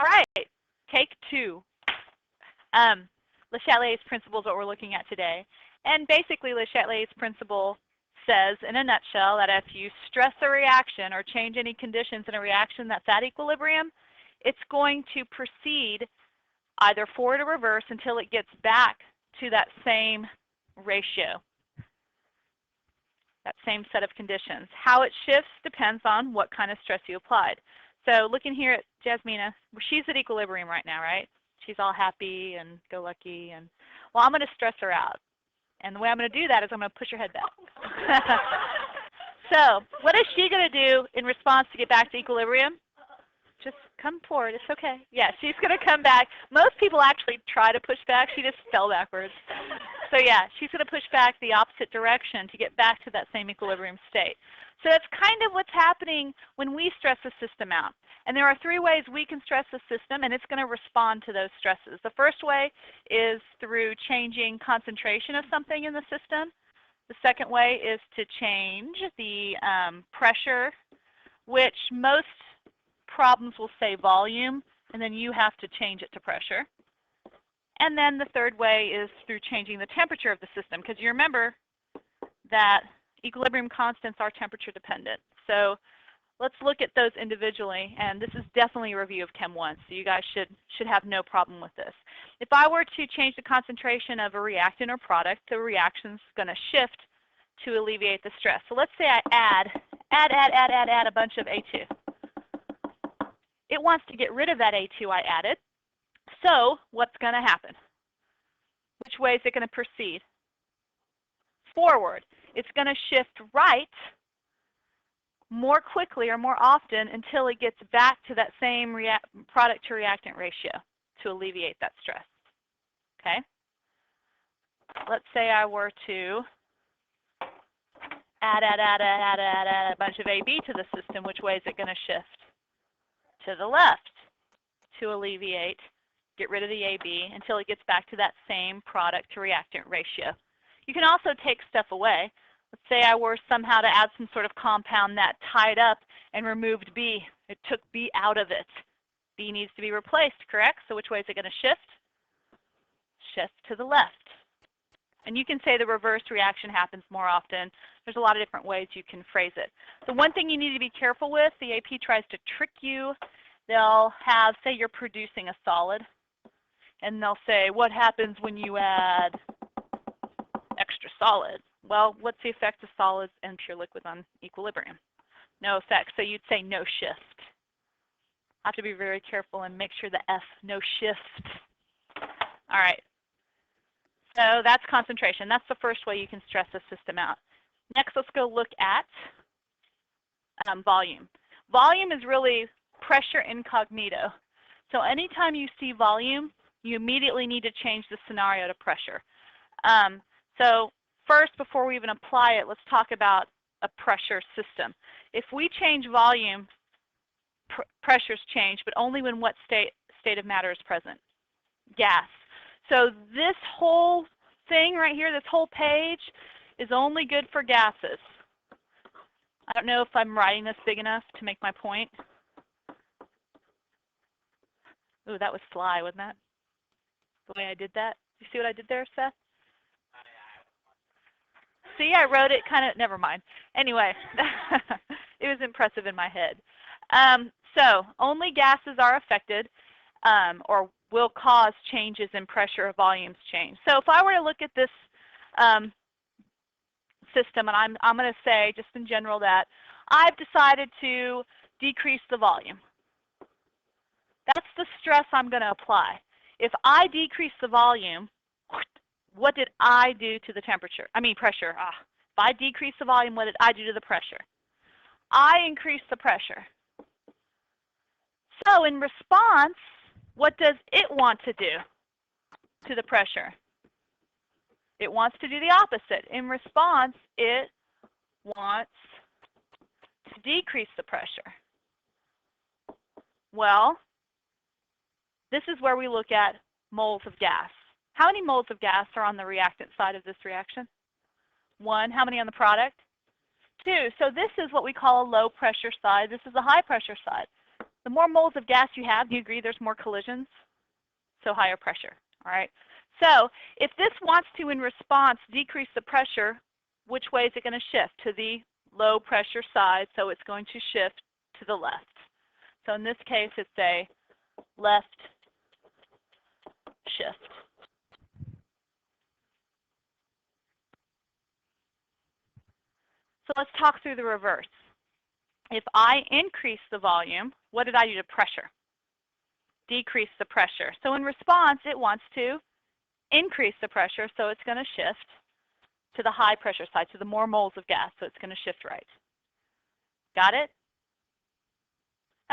All right, take two. Le Chatelier's principle is what we're looking at today. And basically, Le Chatelier's principle says, in a nutshell, that if you stress a reaction or change any conditions in a reaction that's at equilibrium, it's going to proceed either forward or reverse until it gets back to that same ratio, that same set of conditions. How it shifts depends on what kind of stress you applied. So looking here at Jasmina, she's at equilibrium right now, right? She's all happy and go-lucky. And well, I'm going to stress her out. And the way I'm going to do that is I'm going to push her head back. So what is she going to do in response to get back to equilibrium? Just come forward. It's okay. Yeah, she's going to come back. Most people actually try to push back. She just fell backwards. So yeah, she's going to push back the opposite direction to get back to that same equilibrium state. So that's kind of what's happening when we stress the system out. And there are three ways we can stress the system, and it's going to respond to those stresses. The first way is through changing concentration of something in the system. The second way is to change the pressure, which most problems will say volume, and then you have to change it to pressure. And then the third way is through changing the temperature of the system, because you remember that equilibrium constants are temperature dependent. So let's look at those individually, and this is definitely a review of Chem 1, so you guys should have no problem with this. If I were to change the concentration of a reactant or product, the reaction's going to shift to alleviate the stress. So let's say I add a bunch of A2. It wants to get rid of that A2 I added. So what's going to happen? Which way is it going to proceed? Forward. It's going to shift right more quickly or more often until it gets back to that same product to reactant ratio to alleviate that stress. Okay? Let's say I were to add a bunch of AB to the system. Which way is it going to shift? To the left to alleviate, get rid of the AB until it gets back to that same product to reactant ratio. You can also take stuff away. Let's say I were somehow to add some sort of compound that tied up and removed B. It took B out of it. B needs to be replaced, correct? So which way is it going to shift? Shift to the left. And you can say the reverse reaction happens more often. There's a lot of different ways you can phrase it. The one thing you need to be careful with, the AP tries to trick you. They'll have, say you're producing a solid, and they'll say, what happens when you add extra solid? Well, what's the effect of solids and pure liquid on equilibrium? No effect. So you'd say no shift. I have to be very careful and make sure the F, no shift. All right. So that's concentration. That's the first way you can stress a system out. Next, let's go look at volume. Volume is really pressure incognito. So anytime you see volume, you immediately need to change the scenario to pressure. So first, before we even apply it, let's talk about a pressure system. If we change volume, pressures change, but only when what state of matter is present? Gas. So this whole thing right here, this whole page, is only good for gases. I don't know if I'm writing this big enough to make my point. Ooh, that was sly, wasn't that? The way I did that. You see what I did there, Seth? See, I wrote it kind of, never mind. Anyway, it was impressive in my head. So only gases are affected or will cause changes in pressure or volumes change. So if I were to look at this system, and I'm going to say just in general that I've decided to decrease the volume. That's the stress I'm going to apply. If I decrease the volume, what did I do to the temperature? I mean pressure. If I decrease the volume, what did I do to the pressure? I increased the pressure. So in response, what does it want to do to the pressure? It wants to do the opposite. In response, it wants to decrease the pressure. Well, this is where we look at moles of gas. How many moles of gas are on the reactant side of this reaction? 1. How many on the product? 2. So this is what we call a low pressure side. This is a high pressure side. The more moles of gas you have, do you agree there's more collisions? So higher pressure, all right? So if this wants to, in response, decrease the pressure, which way is it going to shift? To the low pressure side, so it's going to shift to the left. So in this case, it's a left shift. So let's talk through the reverse. If I increase the volume, what did I do to pressure? Decrease the pressure. So in response, it wants to increase the pressure, so it's going to shift to the high pressure side, to the more moles of gas, so it's going to shift right. Got it?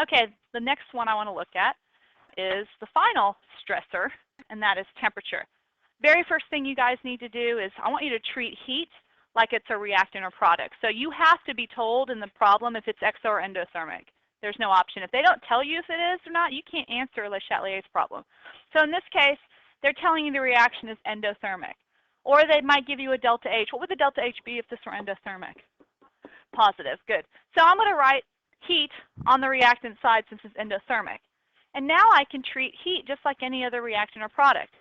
Okay, the next one I want to look at is the final stressor, and that is temperature. Very first thing you guys need to do is I want you to treat heat like it's a reactant or product. So you have to be told in the problem if it's exo or endothermic. There's no option. If they don't tell you if it is or not, you can't answer Le Chatelier's problem. So in this case, they're telling you the reaction is endothermic. Or they might give you a delta H. What would the delta H be if this were endothermic? Positive. Good. So I'm going to write heat on the reactant side since it's endothermic. And now I can treat heat just like any other reactant or product.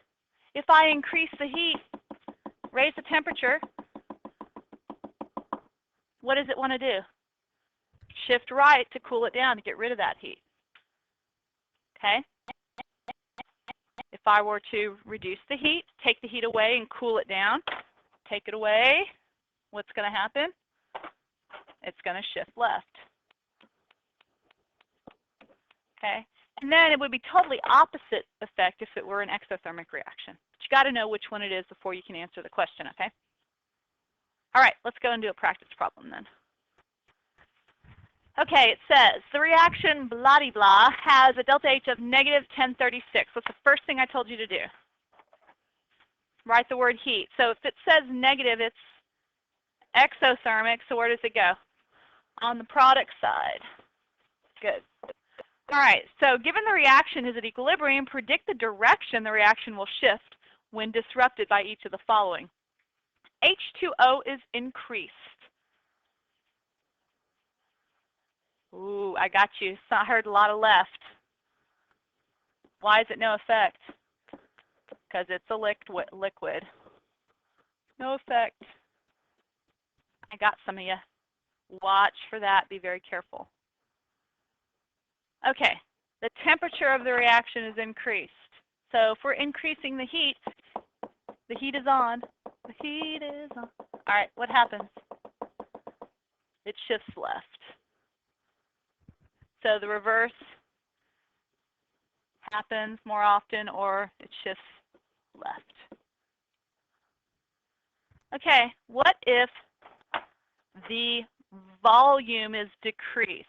If I increase the heat, raise the temperature, what does it want to do? Shift right to cool it down to get rid of that heat. Okay? If I were to reduce the heat, take the heat away and cool it down, take it away, what's going to happen? It's going to shift left. Okay? And then it would be totally opposite effect if it were an exothermic reaction. But you got to know which one it is before you can answer the question, okay? All right, let's go and do a practice problem then. Okay, it says the reaction blah-de-blah has a delta H of negative 1036. What's the first thing I told you to do? Write the word heat. So if it says negative, it's exothermic. So where does it go? On the product side. Good. All right, so given the reaction is at equilibrium, predict the direction the reaction will shift when disrupted by each of the following. H2O is increased. Ooh, I got you. So I heard a lot of left. Why is it no effect? Because it's a liquid. No effect. I got some of you. Watch for that. Be very careful. Okay, the temperature of the reaction is increased. So if we're increasing the heat is on. The heat is on. All right, what happens? It shifts left. So the reverse happens more often, or it shifts left. Okay, what if the volume is decreased?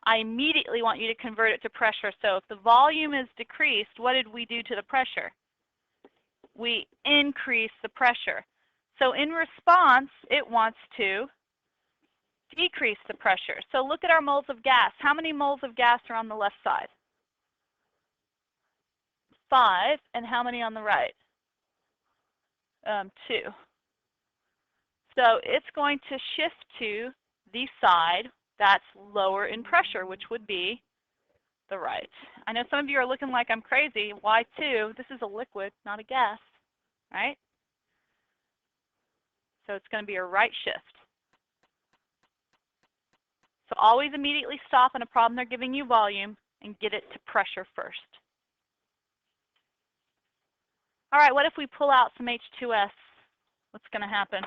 I immediately want you to convert it to pressure. So if the volume is decreased, what did we do to the pressure? We increase the pressure. So in response, it wants to decrease the pressure. So look at our moles of gas. How many moles of gas are on the left side? 5. And how many on the right? 2. So it's going to shift to the side that's lower in pressure, which would be the right. I know some of you are looking like I'm crazy. Why 2? This is a liquid, not a gas, right? So it's going to be a right shift. So always immediately stop in a problem they're giving you volume and get it to pressure first. All right, what if we pull out some H2S? What's going to happen?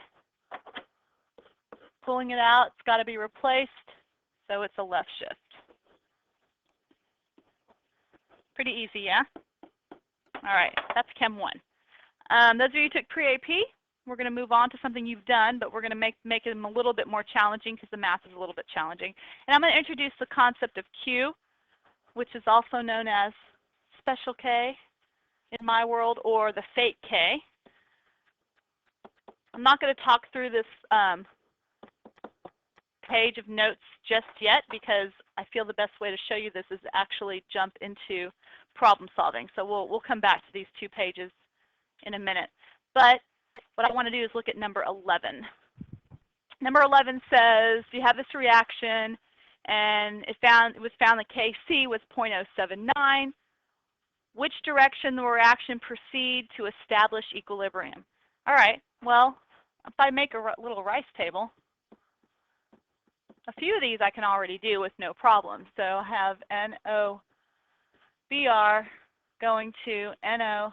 Pulling it out, it's got to be replaced, so it's a left shift. Pretty easy, yeah? All right, that's Chem 1. Those of you who took pre-AP, we're going to move on to something you've done, but we're going to make them a little bit more challenging because the math is a little bit challenging. And I'm going to introduce the concept of Q, which is also known as special K in my world, or the fake K. I'm not going to talk through this page of notes just yet because I feel the best way to show you this is to actually jump into problem solving. So we'll come back to these 2 pages in a minute. But what I want to do is look at number 11. Number 11 says you have this reaction and it was found that Kc was 0.079. Which direction the reaction proceed to establish equilibrium? All right, well, if I make a little rice table, a few of these I can already do with no problem. So I have NOBr going to NO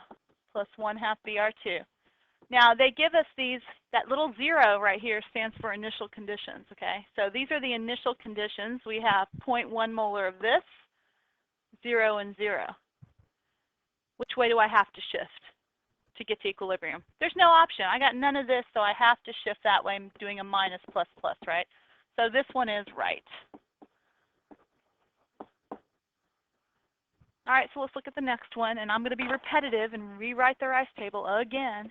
plus 1/2 Br2. Now they give us these, that little 0 right here stands for initial conditions, okay? So these are the initial conditions. We have 0.1 molar of this, 0 and 0. Which way do I have to shift to get to equilibrium? There's no option. I got none of this, so I have to shift that way. I'm doing a minus plus plus, right? So this one is right. All right, so let's look at the next one, and I'm going to be repetitive and rewrite the rice table again.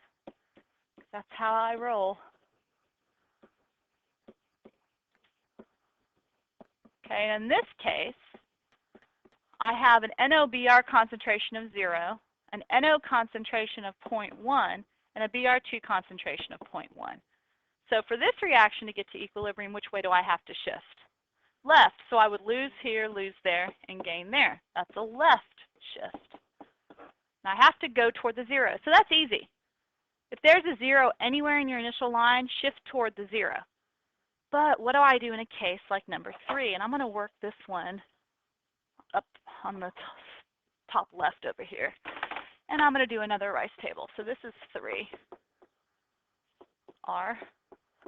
That's how I roll. Okay, in this case, I have an NOBr concentration of 0, an NO concentration of 0.1, and a Br2 concentration of 0.1. So for this reaction to get to equilibrium, which way do I have to shift? Left. So I would lose here, lose there, and gain there. That's a left shift. Now I have to go toward the 0. So that's easy. If there's a 0 anywhere in your initial line, shift toward the 0. But what do I do in a case like number 3? And I'm going to work this one up on the top left over here. And I'm going to do another rice table. So this is 3. R,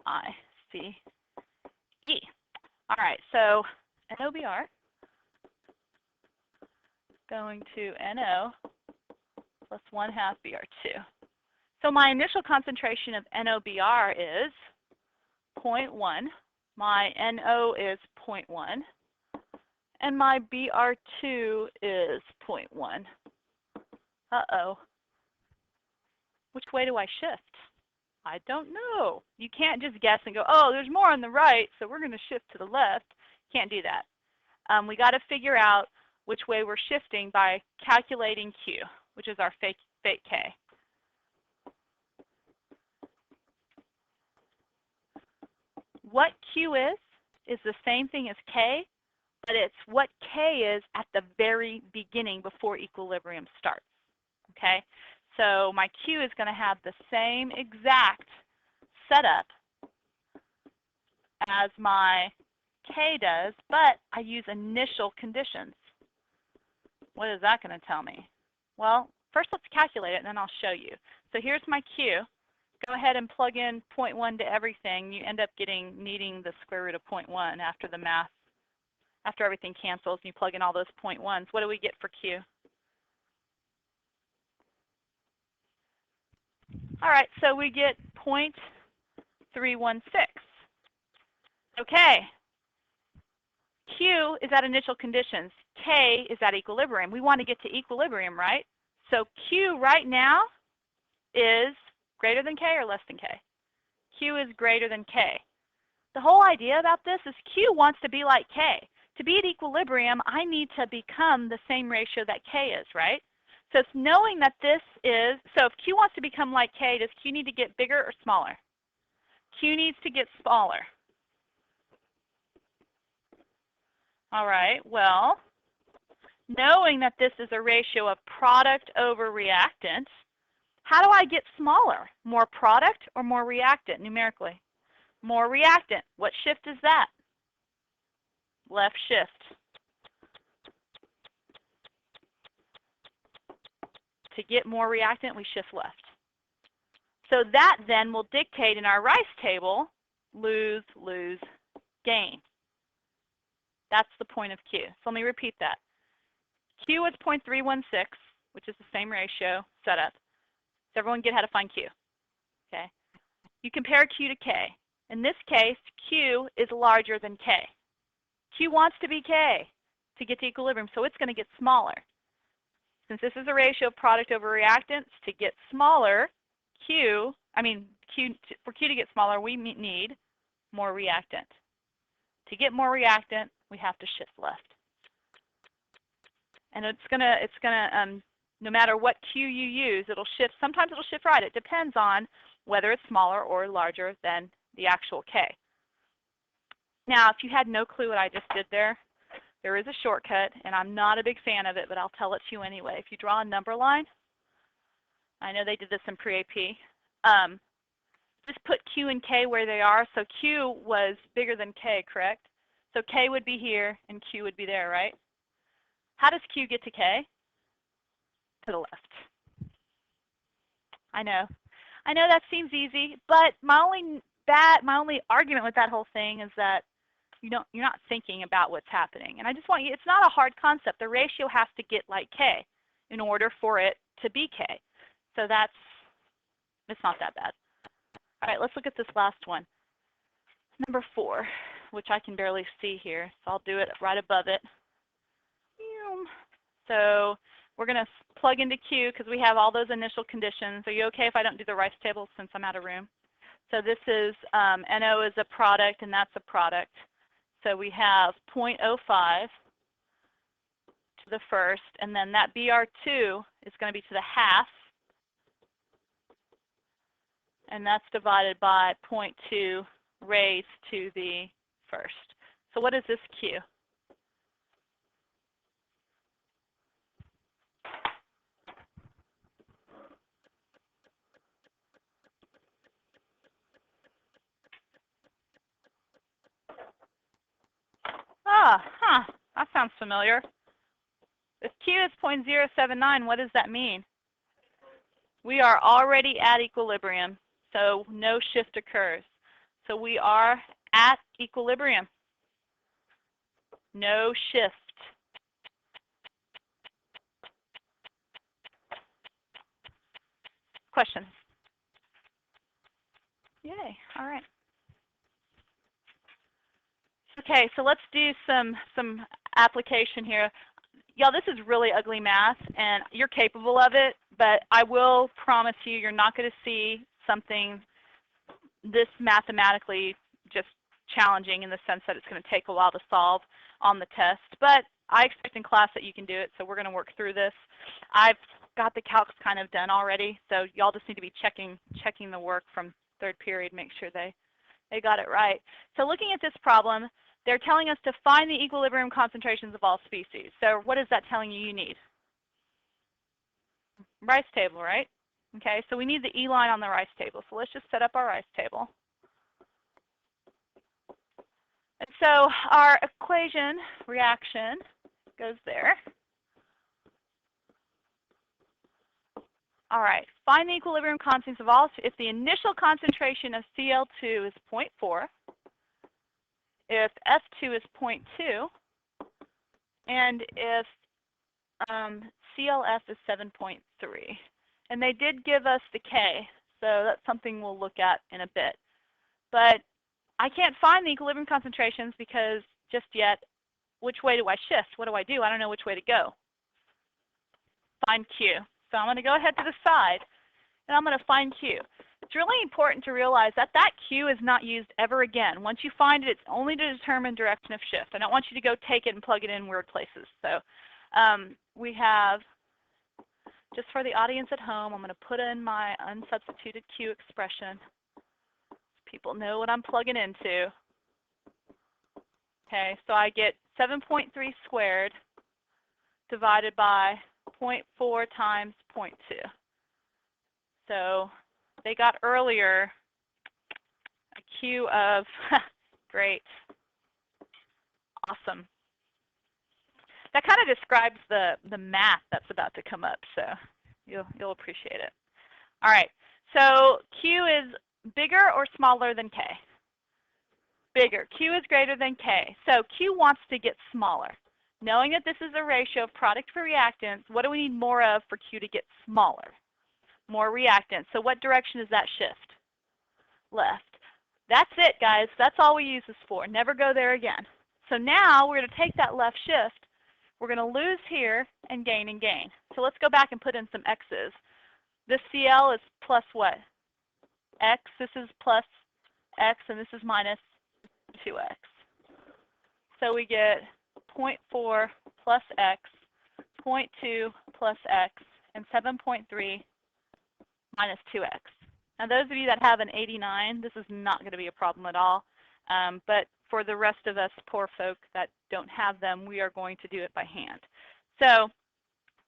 I, C, E. All right, so NOBr going to NO plus 1/2 Br2. So my initial concentration of NOBr is 0.1. My NO is 0.1. And my Br2 is 0.1. Uh-oh. Which way do I shift? I don't know. You can't just guess and go, oh, there's more on the right, so we're going to shift to the left. Can't do that. We got to figure out which way we're shifting by calculating Q, which is our fake K. What Q is the same thing as K, but it's what K is at the very beginning before equilibrium starts. Okay? So my Q is going to have the same exact setup as my K does, but I use initial conditions. What is that going to tell me? Well, first let's calculate it, and then I'll show you. So here's my Q. Go ahead and plug in 0.1 to everything. You end up needing the square root of 0.1 after the math, after everything cancels, and you plug in all those 0.1s. What do we get for Q? All right, so we get 0.316. Okay. Q is at initial conditions. K is at equilibrium. We want to get to equilibrium, right? So Q right now is greater than K or less than K? Q is greater than K. The whole idea about this is Q wants to be like K. To be at equilibrium, I need to become the same ratio that K is, right? So it's knowing that this is, so if Q wants to become like K, does Q need to get bigger or smaller? Q needs to get smaller. All right, well, knowing that this is a ratio of product over reactant, how do I get smaller? More product or more reactant numerically? More reactant. What shift is that? Left shift. To get more reactant, we shift left. So that then will dictate in our rice table, lose, lose, gain. That's the point of Q. So let me repeat that. Q is 0.316, which is the same ratio setup. Does everyone get how to find Q? Okay. You compare Q to K. In this case, Q is larger than K. Q wants to be K to get to equilibrium, so it's going to get smaller. Since this is a ratio of product over reactants, to get smaller, for Q to get smaller, we need more reactant. To get more reactant, we have to shift left. And it's gonna no matter what Q you use, it'll shift. Sometimes it'll shift right. It depends on whether it's smaller or larger than the actual K. Now, if you had no clue what I just did there is a shortcut, and I'm not a big fan of it, but I'll tell it to you anyway. If you draw a number line, I know they did this in pre-AP, just put Q and K where they are. So Q was bigger than K, correct? So K would be here, and Q would be there, right? How does Q get to K? To the left. I know that seems easy, but my only argument with that whole thing is that you're not thinking about what's happening. And I just want you, it's not a hard concept. The ratio has to get like K in order for it to be K. So it's not that bad. All right, let's look at this last one. Number 4, which I can barely see here, so I'll do it right above it. So we're going to plug into Q because we have all those initial conditions. Are you okay if I don't do the Rice table since I'm out of room? So this is, NO is a product, and that's a product. So we have 0.05 to the first, and then that BR2 is going to be to the half, and that's divided by 0.2 raised to the first. So what is this Q? That sounds familiar. If Q is 0.079, what does that mean? We are already at equilibrium, so no shift occurs. So we are at equilibrium. No shift. Questions? Yay, all right. Okay, so let's do some application here. Y'all, this is really ugly math, and you're capable of it, but I will promise you're not going to see something this mathematically just challenging in the sense that it's going to take a while to solve on the test. But I expect in class that you can do it, so we're going to work through this. I've got the calcs kind of done already, so y'all just need to be checking the work from 3rd period, make sure they got it right. So looking at this problem, they're telling us to find the equilibrium concentrations of all species. So what is that telling you need? Rice table, right? Okay, so we need the E line on the rice table. So let's just set up our rice table. And so our equation reaction goes there. All right, find the equilibrium constants of all. If the initial concentration of Cl2 is 0.4, if F2 is 0.2, and if CLF is 7.3. And they did give us the K, so that's something we'll look at in a bit. But I can't find the equilibrium concentrations because just yet, which way do I shift? What do? I don't know which way to go. Find Q. So I'm going to go ahead to the side, and I'm going to find Q. It's really important to realize that that Q is not used ever again. Once you find it, it's only to determine direction of shift. I don't want you to go take it and plug it in weird places. So we have, just for the audience at home, I'm going to put in my unsubstituted Q expression. People know what I'm plugging into. Okay, so I get 7.3 squared divided by 0.4 times 0.2. So they got earlier a Q of, great, awesome. That kind of describes the math that's about to come up, so you'll appreciate it. All right, so Q is bigger or smaller than K? Bigger. Q is greater than K. So Q wants to get smaller. Knowing that this is a ratio of product per reactants, what do we need more of for Q to get smaller? More reactants. So what direction is that shift? Left. That's it, guys. That's all we use this for. Never go there again. So now we're going to take that left shift. We're going to lose here and gain and gain. So let's go back and put in some x's. This Cl is plus what? X. This is plus x, and this is minus 2x. So we get 0.4 plus x, 0.2 plus x, and 7.3 minus 2x. Now those of you that have an 89, this is not going to be a problem at all. But for the rest of us poor folk that don't have them, we are going to do it by hand. So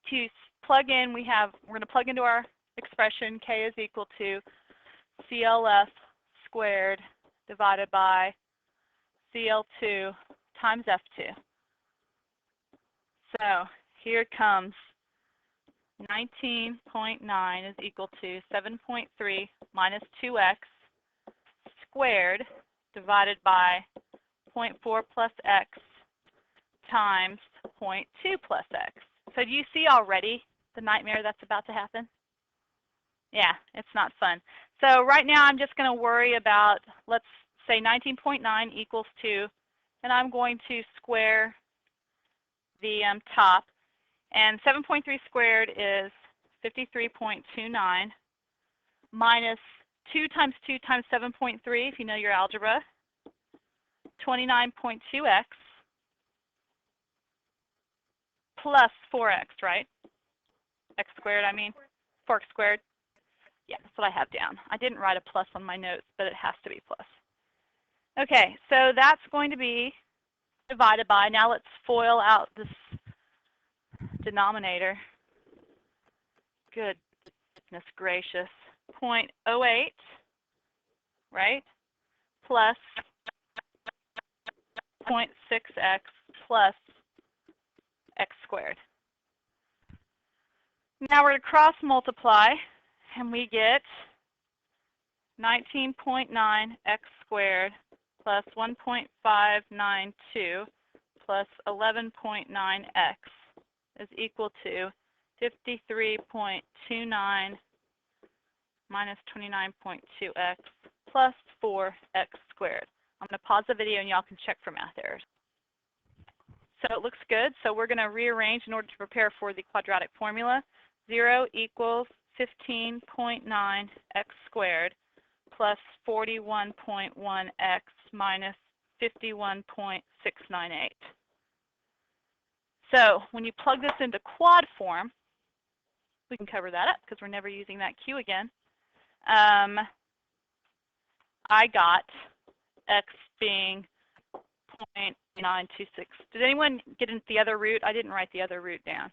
to plug in, we're going to plug into our expression k is equal to CLF squared divided by CL2 times F2. So here it comes. 19.9 is equal to 7.3 minus 2x squared divided by 0.4 plus x times 0.2 plus x. So do you see already the nightmare that's about to happen? Yeah, it's not fun. So right now I'm just going to worry about, let's say 19.9 equals 2, and I'm going to square the top. And 7.3 squared is 53.29 minus 2 times 2 times 7.3, if you know your algebra, 29.2x plus 4x, right? X squared, I mean, 4x squared. Yeah, that's what I have down. I didn't write a plus on my notes, but it has to be plus. Okay, so that's going to be divided by, now let's FOIL out this denominator. Goodness gracious. 0.08, right? Plus 0.6x plus x squared. Now we're going to cross multiply, and we get 19.9 x squared plus 1.592 plus 11.9x is equal to 53.29 minus 29.2x plus 4x squared. I'm going to pause the video and y'all can check for math errors. So it looks good. So we're going to rearrange in order to prepare for the quadratic formula. 0 equals 15.9 x squared plus 41.1x minus 51.698. So when you plug this into quad form, we can cover that up because we're never using that q again. I got x being 0.926. Did anyone get into the other root? I didn't write the other root down.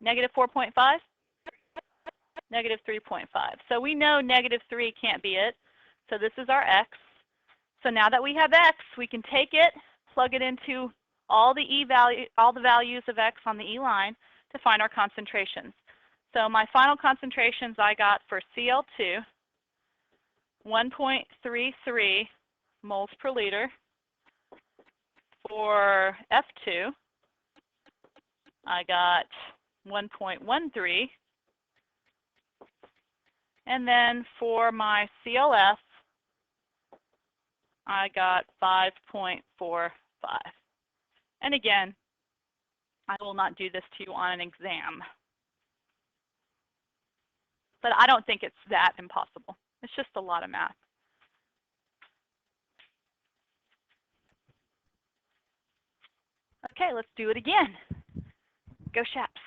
Negative 4.5? Negative 3.5. So we know negative 3 can't be it. So this is our x. So now that we have x, we can take it, plug it into all the values of x on the E line to find our concentrations. So my final concentrations I got for Cl2, 1.33 moles per liter. For F2, I got 1.13. And then for my CLF, I got 5.45. And again, I will not do this to you on an exam. But I don't think it's that impossible. It's just a lot of math. Okay, let's do it again. Go Shaps.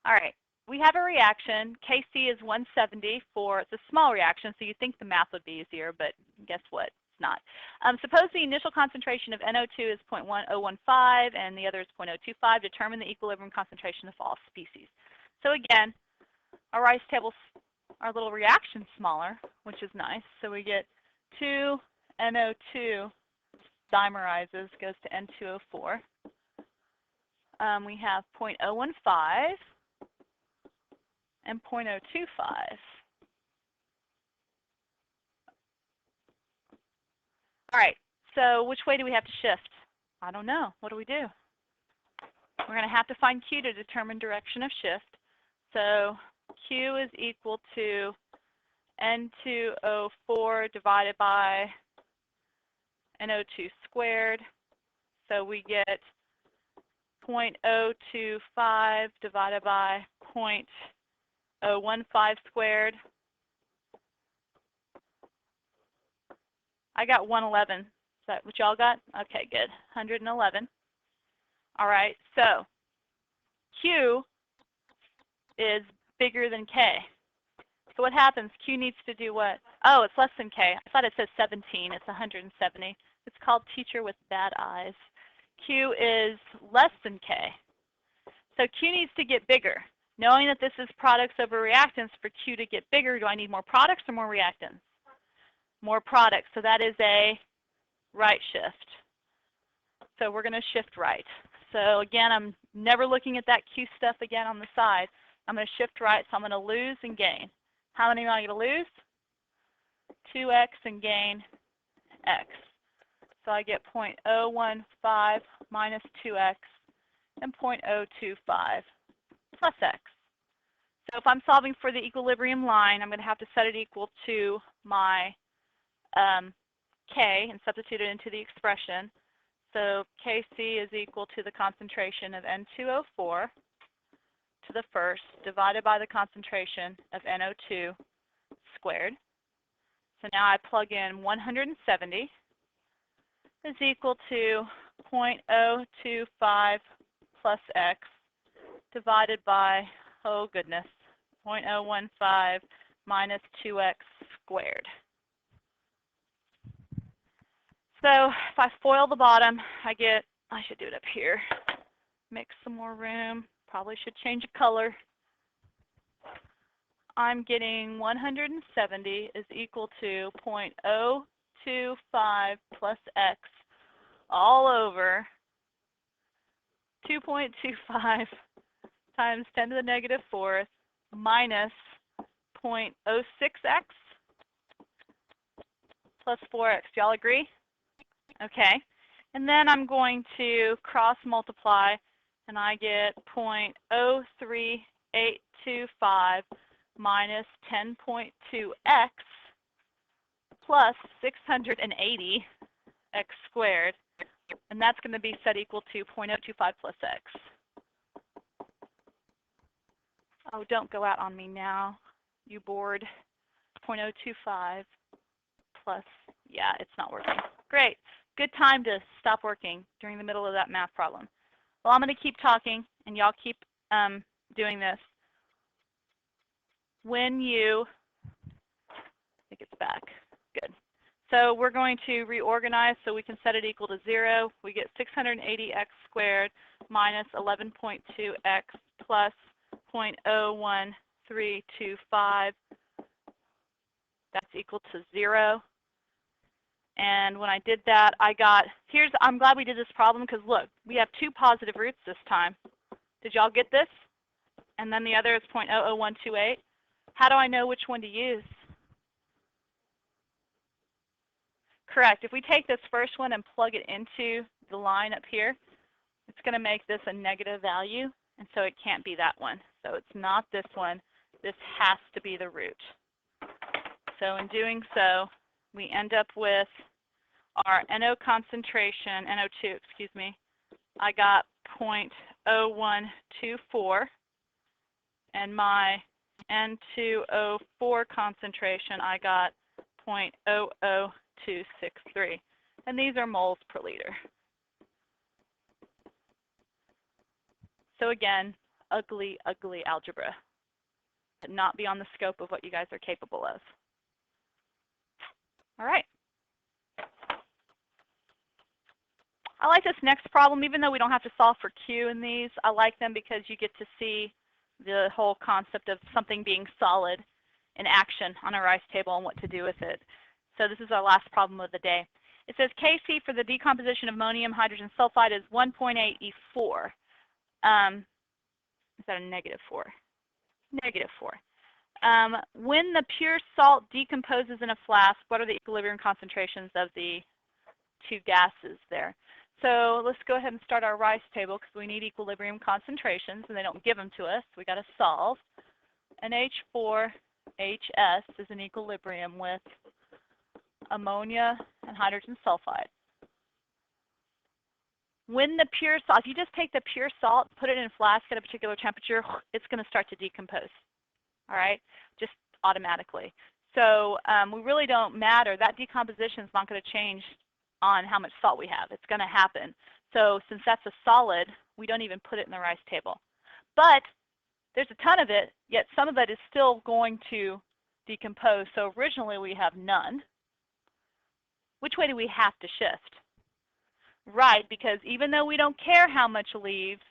All right, we have a reaction. Kc is 170 for, it's a small reaction, so you think the math would be easier, but guess what? It's not. Suppose the initial concentration of NO2 is 0.1015 and the other is 0.025. Determine the equilibrium concentration of all species. So again, our rice tables, our little reaction smaller, which is nice. So we get 2 NO2 dimerizes, goes to N2O4. We have 0.015 and 0.025. All right, so which way do we have to shift? I don't know. What do we do? We're going to have to find Q to determine direction of shift. So Q is equal to N2O4 divided by NO2 squared. So we get 0.025 divided by 0.015 squared. I got 111. Is that what y'all got? Okay, good. 111. All right, so Q is bigger than K. So what happens? Q needs to do what? Oh, it's less than K. I thought it said 17. It's 170. It's called teacher with bad eyes. Q is less than K. So Q needs to get bigger. Knowing that this is products over reactants, for Q to get bigger, do I need more products or more reactants? More products. So that is a right shift. So we're going to shift right. So again, I'm never looking at that Q stuff again on the side. I'm going to shift right, so I'm going to lose and gain. How many am I going to lose? 2x and gain x. So I get 0.015 minus 2x and 0.025 plus x. So if I'm solving for the equilibrium line, I'm going to have to set it equal to my K and substitute it into the expression. So Kc is equal to the concentration of N2O4 to the first divided by the concentration of NO2 squared. So now I plug in 170 is equal to 0.025 plus x divided by, oh goodness, 0.015 minus 2x squared. So if I FOIL the bottom, I should do it up here, make some more room, probably should change the color. I'm getting 170 is equal to 0.025 plus x all over 2.25 times 10 to the negative fourth minus 0.06x plus 4x. Do y'all agree? Okay. And then I'm going to cross multiply, and I get 0.03825 minus 10.2x plus 680 x squared. And that's going to be set equal to 0.025 plus x. Oh, don't go out on me now. You bored. 0.025 plus, yeah, it's not working. Great. Good time to stop working during the middle of that math problem. Well, I'm going to keep talking, and y'all keep doing this. When you, I think it's back. Good. So we're going to reorganize so we can set it equal to 0. We get 680x squared minus 11.2x plus 0.01325. That's equal to 0. And when I did that, I got, I'm glad we did this problem because look, we have 2 positive roots this time. Did y'all get this? And then the other is 0.00128. How do I know which one to use? Correct. If we take this first one and plug it into the line up here, it's going to make this a negative value, and so it can't be that one. So it's not this one. This has to be the root. So in doing so, we end up with our NO concentration, NO2, excuse me. I got 0.0124, and my N2O4 concentration, I got 0.00263. And these are moles per liter. So again, ugly, ugly algebra. But not beyond the scope of what you guys are capable of. All right. I like this next problem, even though we don't have to solve for Q in these. I like them because you get to see the whole concept of something being solid in action on a rice table and what to do with it. So this is our last problem of the day. It says Kc for the decomposition of ammonium hydrogen sulfide is 1.8 E4. Is that a -4? -4. When the pure salt decomposes in a flask, what are the equilibrium concentrations of the 2 gases there? So let's go ahead and start our rice table because we need equilibrium concentrations, and they don't give them to us. We got to solve. NH4HS is in equilibrium with ammonia and hydrogen sulfide. When the pure salt, if you just take the pure salt, put it in a flask at a particular temperature, it's going to start to decompose. All right, just automatically. So we really don't matter. That decomposition is not going to change on how much salt we have. It's going to happen. So since that's a solid, we don't even put it in the rice table. But there's a ton of it, yet some of it is still going to decompose. So originally we have none. Which way do we have to shift? Right, because even though we don't care how much leaves,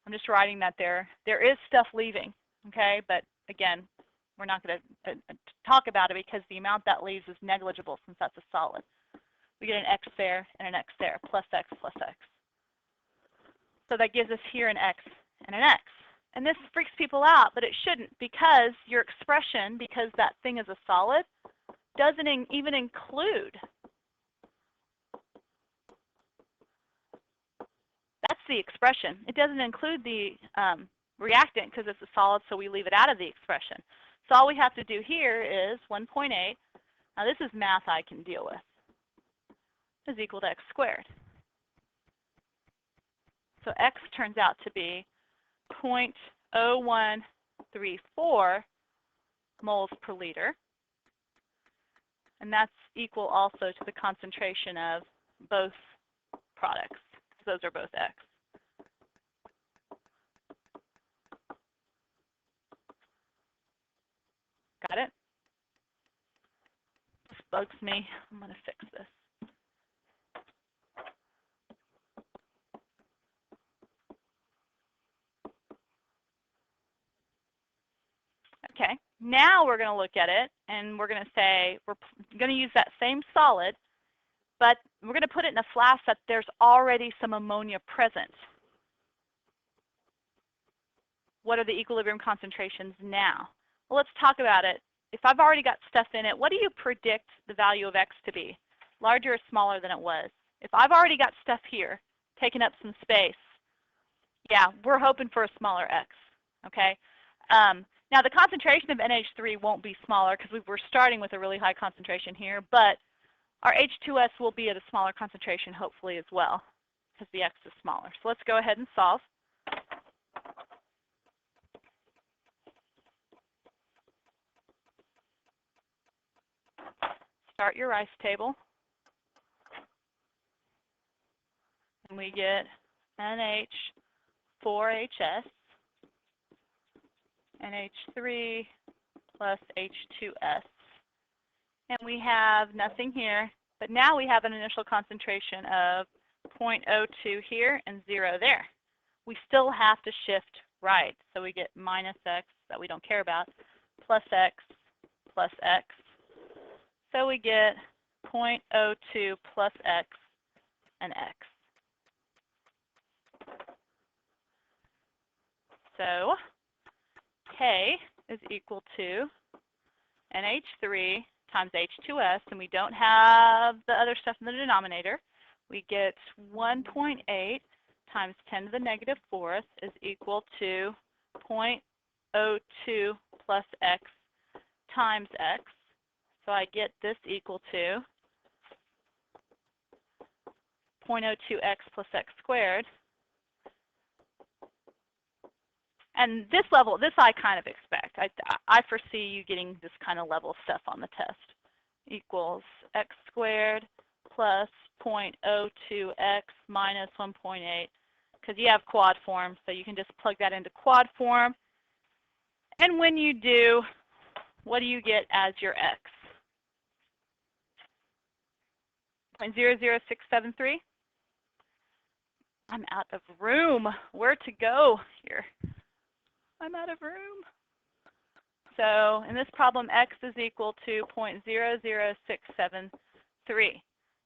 I'm just writing that there is stuff leaving, okay? But again, we're not going to talk about it because the amount that leaves is negligible since that's a solid. We get an x there and an x there, plus x plus x. So that gives us here an x and an x. And this freaks people out, but it shouldn't, because your expression, because that thing is a solid, doesn't even include. That's the expression. It doesn't include the reactant because it's a solid, so we leave it out of the expression. So all we have to do here is 1.8. Now this is math I can deal with. Is equal to x squared. So x turns out to be 0.0134 moles per liter. And that's equal also to the concentration of both products. Those are both x. Got it? This bugs me. I'm going to fix this. Okay, now we're going to look at it, and we're going to say we're going to use that same solid, but we're going to put it in a flask that there's already some ammonia present. What are the equilibrium concentrations now? Well, let's talk about it. If I've already got stuff in it, what do you predict the value of x to be? Larger or smaller than it was? If I've already got stuff here, taking up some space, yeah, we're hoping for a smaller x, okay? Now, the concentration of NH3 won't be smaller because we're starting with a really high concentration here, but our H2S will be at a smaller concentration, hopefully, as well, because the x is smaller. So let's go ahead and solve. Start your rice table. And we get NH4HS, NH3 plus H2S. And we have nothing here, but now we have an initial concentration of 0.02 here and 0 there. We still have to shift right, so we get minus x that we don't care about, plus x plus x. So we get 0.02 plus x and x. So K is equal to NH3 times H2S, and we don't have the other stuff in the denominator. We get 1.8 times 10 to the negative fourth is equal to 0.02 plus x times x. So I get this equal to 0.02x plus x squared. And this level, this I kind of expect. I foresee you getting this kind of level stuff on the test. Equals x squared plus 0.02x minus 1.8, because you have quad form, so you can just plug that into quad form. And when you do, what do you get as your x? 0.00673? I'm out of room. Where to go here? I'm out of room. So in this problem, x is equal to 0.00673.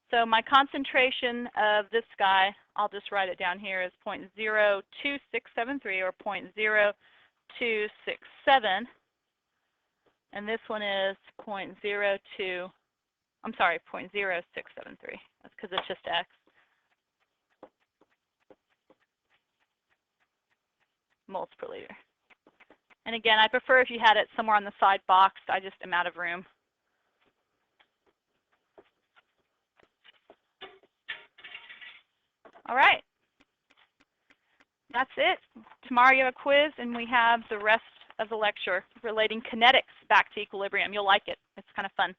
So my concentration of this guy, I'll just write it down here, is 0.02673 or 0.0267. And this one is 0.02, I'm sorry, 0.0673. That's because it's just x. Moles per liter. And again, I prefer if you had it somewhere on the side boxed. I just am out of room. All right. That's it. Tomorrow you have a quiz, and we have the rest of the lecture relating kinetics back to equilibrium. You'll like it. It's kind of fun.